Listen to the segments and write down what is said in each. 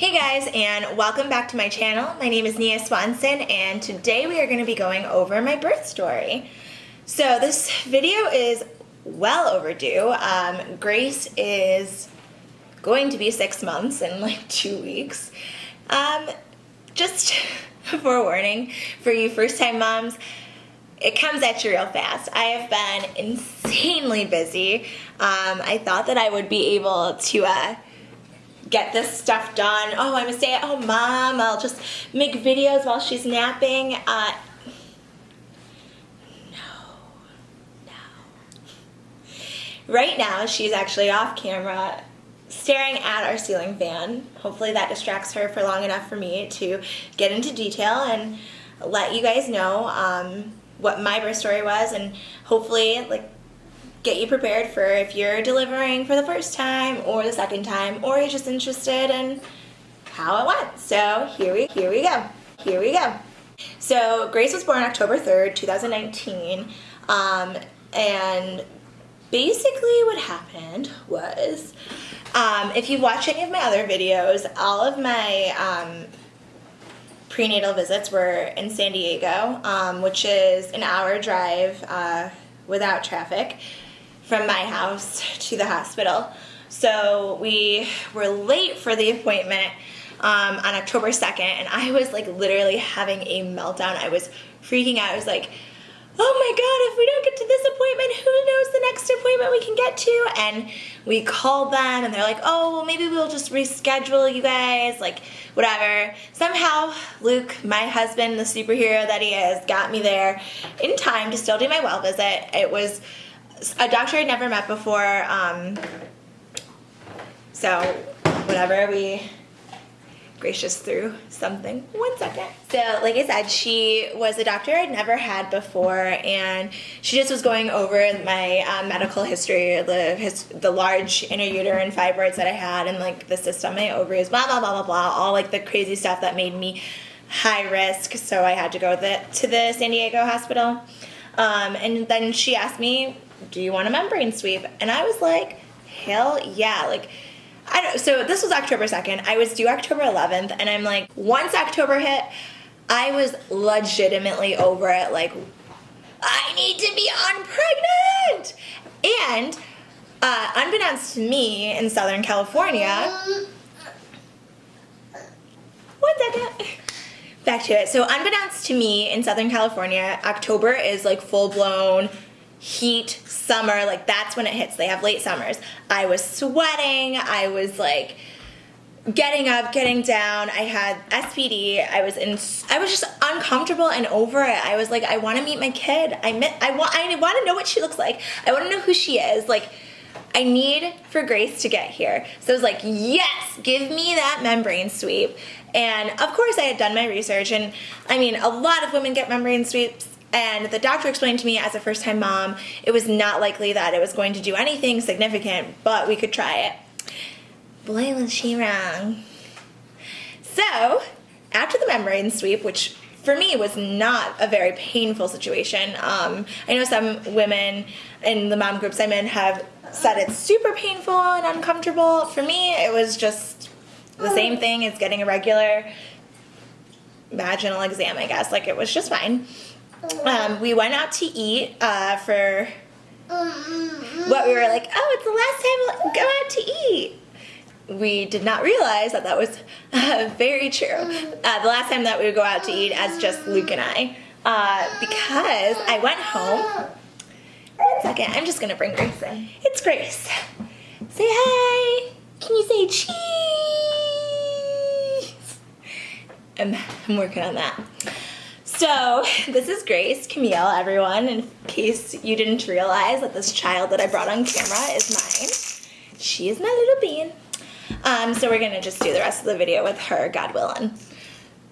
Hey guys, and welcome back to my channel. My name is Nia Swanson, and today we are going to be going over my birth story. So this video is well overdue. Grace is going to be 6 months in like 2 weeks. Just a forewarning for you first-time moms, it comes at you real fast. I have been insanely busy. I thought that I would be able to get this stuff done. Oh, I'm a stay-at-home mom. I'll just make videos while she's napping. No. Right now, she's actually off camera staring at our ceiling fan. Hopefully that distracts her for long enough for me to get into detail and let you guys know what my birth story was, and hopefully get you prepared for if you're delivering for the first time or the second time, or you're just interested in how it went. So here we go. So Grace was born October 3rd, 2019, and basically what happened was, if you've watched any of my other videos, all of my prenatal visits were in San Diego, which is an hour drive without traffic from my house to the hospital. So we were late for the appointment on October 2nd, and I was like literally having a meltdown. I was freaking out. I was like, oh my God, if we don't get to this appointment, who knows the next appointment we can get to? And we called them, and they're like, oh, well, maybe we'll just reschedule you guys, like whatever. Somehow Luke, my husband, the superhero that he is, got me there in time to still do my well visit. It was a doctor I'd never met before, so whatever, Grace just threw something. 1 second. So like I said, she was a doctor I'd never had before, and she just was going over my medical history, the large intrauterine fibroids that I had, and like the cyst on my ovaries, blah, blah, blah, blah, blah, all like the crazy stuff that made me high risk, so I had to go to the San Diego hospital. And then she asked me, do you want a membrane sweep? And I was like, hell yeah. So this was October 2nd. I was due October 11th, and I'm like, once October hit, I was legitimately over it. Like, I need to be pregnant. And unbeknownst to me in Southern California, 1 second. Back to it. So unbeknownst to me in Southern California, October is like full-blown heat summer. Like that's when it hits. They have late summers. I was sweating. I was like getting up, getting down. I had SPD. I was just uncomfortable and over it. I was like, I want to meet my kid. I want to know what she looks like. I want to know who she is. Like, I need for Grace to get here. So I was like, yes, give me that membrane sweep. And of course I had done my research, and I mean, a lot of women get membrane sweeps, and the doctor explained to me as a first-time mom, it was not likely that it was going to do anything significant, but we could try it. Boy, was she wrong. So after the membrane sweep, which for me was not a very painful situation, I know some women in the mom groups I'm in have said it's super painful and uncomfortable. For me, it was just the same thing as getting a regular vaginal exam, I guess. Like, it was just fine. We went out to eat for what we were like, oh, it's the last time we'll go out to eat. We did not realize that was very true. The last time that we would go out to eat as just Luke and I, because I went home. 1 second, I'm just going to bring Grace in. It's Grace. Say hi. Can you say cheese? I'm working on that. So this is Grace Camille, everyone, in case you didn't realize that this child that I brought on camera is mine. She is my little bean. So we're going to just do the rest of the video with her, God willing.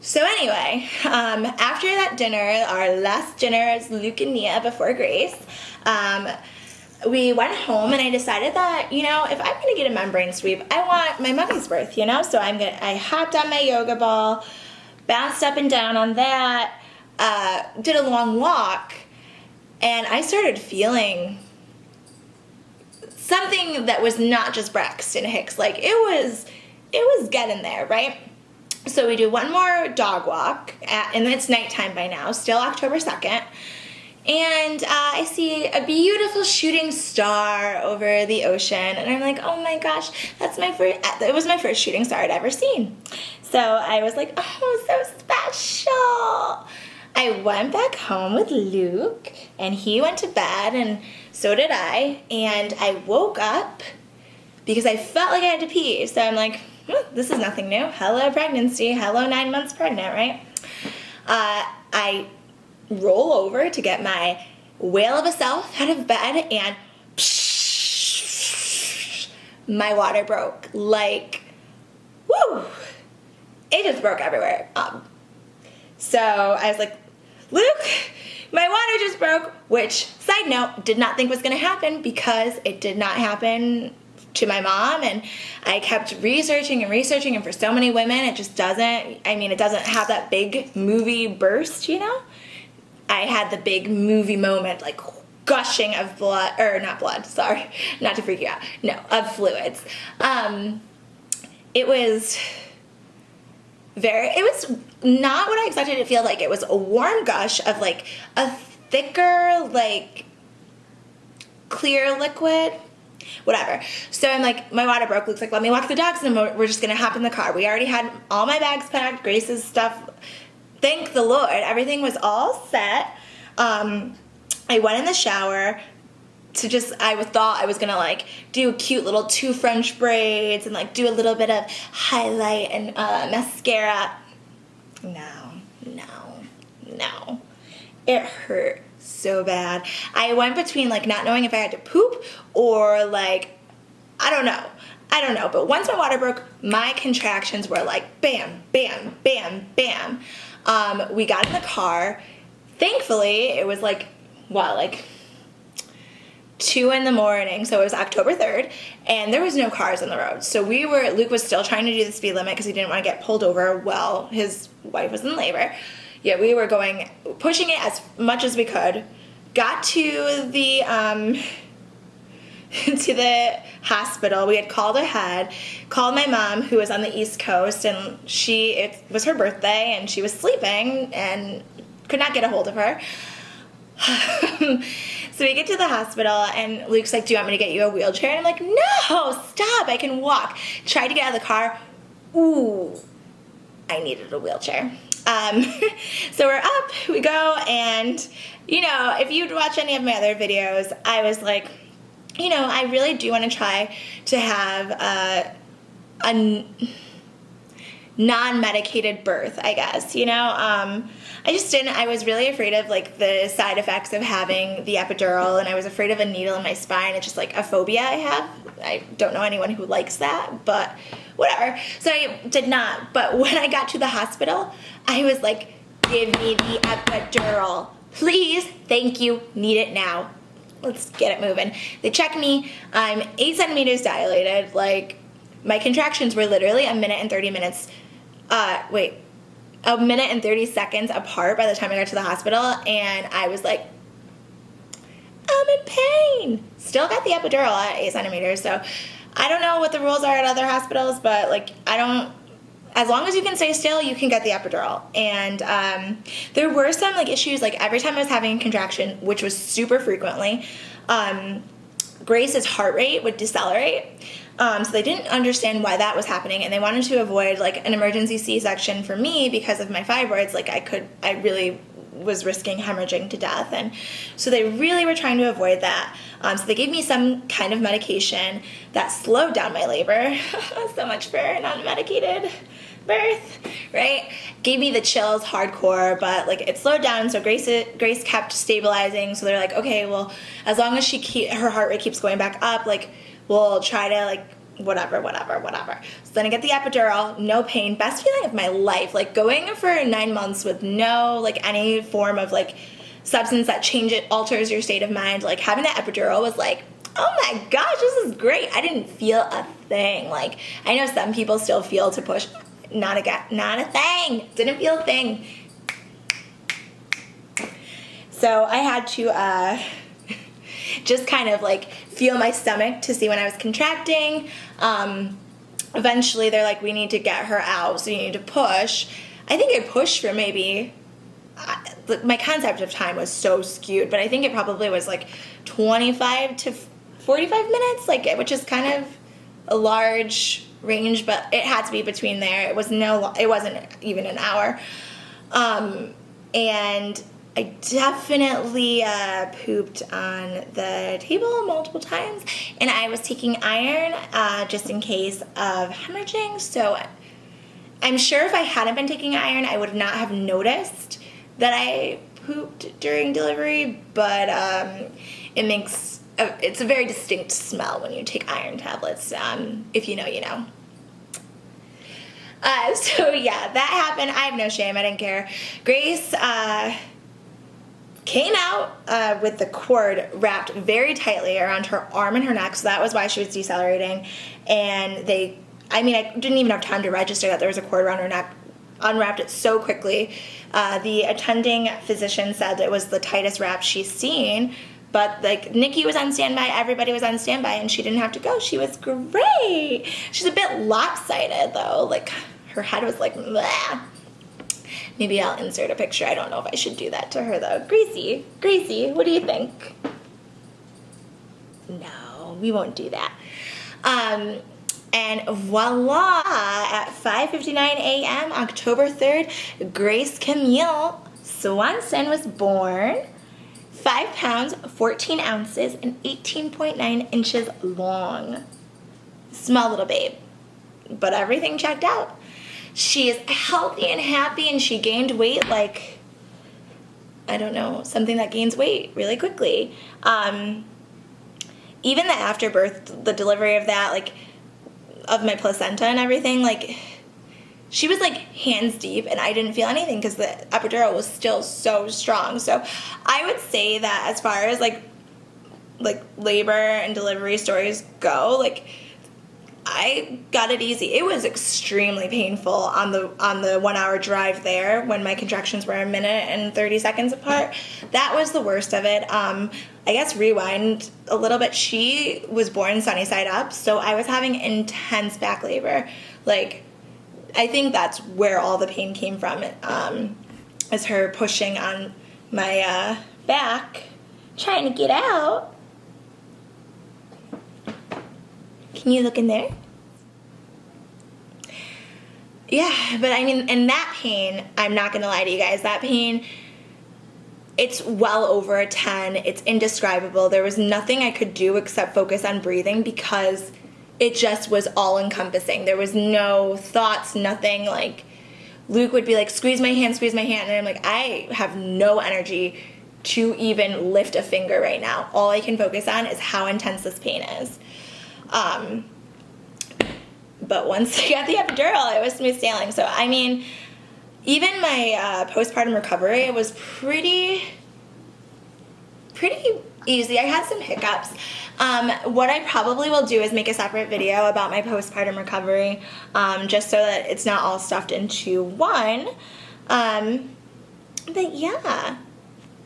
So anyway, after that dinner, our last dinner as Luke and Nia before Grace, we went home, and I decided that, you know, if I'm going to get a membrane sweep, I want my mummy's birth, you know? So I hopped on my yoga ball, bounced up and down on that, did a long walk, and I started feeling something that was not just Braxton Hicks. Like, it was getting there, right? So we do one more dog walk, and it's nighttime by now, still October 2nd. And I see a beautiful shooting star over the ocean, and I'm like, oh my gosh, it was my first shooting star I'd ever seen. So I was like, oh, so special. I went back home with Luke, and he went to bed, and so did I, and I woke up because I felt like I had to pee. So I'm like, this is nothing new. Hello, pregnancy. Hello, 9 months pregnant, right? I roll over to get my whale of a self out of bed, and my water broke. Like, woo! It just broke everywhere. So I was like, Luke, my water just broke, which, side note, did not think was going to happen because it did not happen to my mom, and I kept researching, and for so many women, it just doesn't, it doesn't have that big movie burst, you know? I had the big movie moment, like gushing of blood, or not blood, sorry, not to freak you out, no, of fluids. It was not what I expected it to feel like. It was a warm gush of like a thicker, like clear liquid, whatever. So I'm like, my water broke. Luke's like, let me walk the dogs, and we're just gonna hop in the car. We already had all my bags packed, Grace's stuff. Thank the Lord, everything was all set. I went in the shower I thought I was gonna like do cute little 2 French braids and like do a little bit of highlight and mascara. No. It hurt so bad. I went between like not knowing if I had to poop or like, I don't know. But once my water broke, my contractions were like bam, bam, bam, bam. We got in the car. Thankfully, it was like 2 in the morning, so it was October 3rd, and there was no cars on the road. So Luke was still trying to do the speed limit because he didn't want to get pulled over while his wife was in labor. Yeah, we were pushing it as much as we could. Got to the hospital. We had called ahead, called my mom, who was on the East Coast, and it was her birthday, and she was sleeping and could not get a hold of her. So we get to the hospital, and Luke's like, do you want me to get you a wheelchair? And I'm like, no, stop, I can walk. Tried to get out of the car. Ooh, I needed a wheelchair. So we're up, we go, and, if you'd watch any of my other videos, I was like, I really do want to try to have a non-medicated birth, I guess, I just didn't. I was really afraid of like the side effects of having the epidural, and I was afraid of a needle in my spine. It's just like a phobia I have. I don't know anyone who likes that, but whatever. So I did not. But when I got to the hospital, I was like, give me the epidural. Please, thank you, need it now. Let's get it moving. They checked me. I'm 8 centimeters dilated. Like, my contractions were literally a minute and 30 seconds apart by the time I got to the hospital, and I was like, I'm in pain. Still got the epidural at 8 centimeters, so I don't know what the rules are at other hospitals, but like, as long as you can stay still, you can get the epidural. And there were some like issues, like every time I was having a contraction, which was super frequently, Grace's heart rate would decelerate. So they didn't understand why that was happening, and they wanted to avoid like an emergency C-section for me because of my fibroids. Like I really was risking hemorrhaging to death, and so they really were trying to avoid that. So they gave me some kind of medication that slowed down my labor. So much for non-medicated birth, right? Gave me the chills hardcore, but like it slowed down, so Grace kept stabilizing. So they're like, okay, well, as long as her heart rate keeps going back up, like we'll try to like whatever. So then I get the epidural, no pain, best feeling of my life. Like going for 9 months with no like any form of like substance that alters your state of mind. Like having that epidural was like, oh my gosh, this is great. I didn't feel a thing. Like I know some people still feel to push. Not a thing. Didn't feel a thing. So I had to just kind of like feel my stomach to see when I was contracting. eventually they're like, we need to get her out, so you need to push. I think I pushed for maybe, my concept of time was so skewed, but I think it probably was like 25 to 45 minutes, like, which is kind of a large range, but it had to be between there. It wasn't even an hour. And I definitely pooped on the table multiple times, and I was taking iron just in case of hemorrhaging. So I'm sure if I hadn't been taking iron, I would not have noticed that I pooped during delivery, but it's a very distinct smell when you take iron tablets. If you know, you know. So yeah, that happened. I have no shame. I didn't care. Grace came out with the cord wrapped very tightly around her arm and her neck, so that was why she was decelerating. And I didn't even have time to register that there was a cord around her neck. Unwrapped it so quickly. The attending physician said it was the tightest wrap she's seen, but like Nikki was on standby, everybody was on standby, and she didn't have to go. She was great. She's a bit lopsided though, like her head was like, bleh. Maybe I'll insert a picture. I don't know if I should do that to her though. Gracie, what do you think? No, we won't do that. And voila, at 5:59 a.m., October 3rd, Grace Camille Swanson was born. 5 pounds, 14 ounces, and 18.9 inches long. Small little babe, but everything checked out. She is healthy and happy, and she gained weight like, I don't know, something that gains weight really quickly. Even the afterbirth, the delivery of that, like, of my placenta and everything, like, she was like hands deep, and I didn't feel anything because the epidural was still so strong. So I would say that as far as like labor and delivery stories go, like, I got it easy. It was extremely painful on the 1 hour drive there when my contractions were a minute and 30 seconds apart. That was the worst of it. I guess rewind a little bit. She was born sunny side up, so I was having intense back labor. Like, I think that's where all the pain came from, is her pushing on my back, trying to get out. Can you look in there? Yeah, but I mean, and that pain, I'm not going to lie to you guys, that pain, it's well over a 10. It's indescribable. There was nothing I could do except focus on breathing because it just was all-encompassing. There was no thoughts, nothing. Like, Luke would be like, squeeze my hand, and I'm like, I have no energy to even lift a finger right now. All I can focus on is how intense this pain is. But once I got the epidural, it was smooth sailing. So, I mean, even my postpartum recovery was pretty easy. I had some hiccups. What I probably will do is make a separate video about my postpartum recovery, just so that it's not all stuffed into one. But yeah,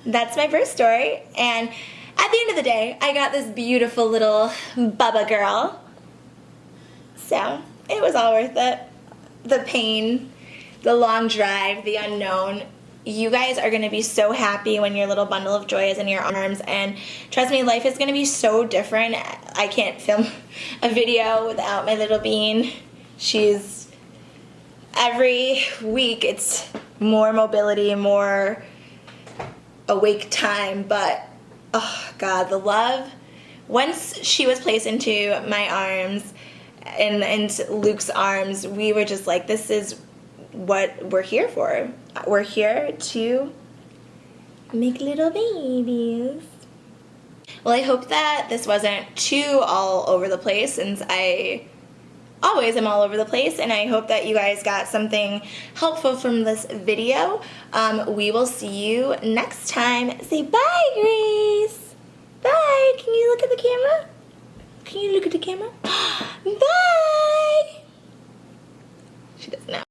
that's my birth story. And at the end of the day, I got this beautiful little Bubba girl. So it was all worth it. The pain, the long drive, the unknown. You guys are going to be so happy when your little bundle of joy is in your arms, and trust me, life is going to be so different. I can't film a video without my little bean. Every week it's more mobility, more awake time, but oh God, the love. Once she was placed into my arms and Luke's arms, we were just like, this is what we're here for. We're here to make little babies. Well, I hope that this wasn't too all over the place, since I always am all over the place, and I hope that you guys got something helpful from this video. We will see you next time. Say bye, Grace. Bye. Can you look at the camera? Can you look at the camera? Bye. She doesn't know.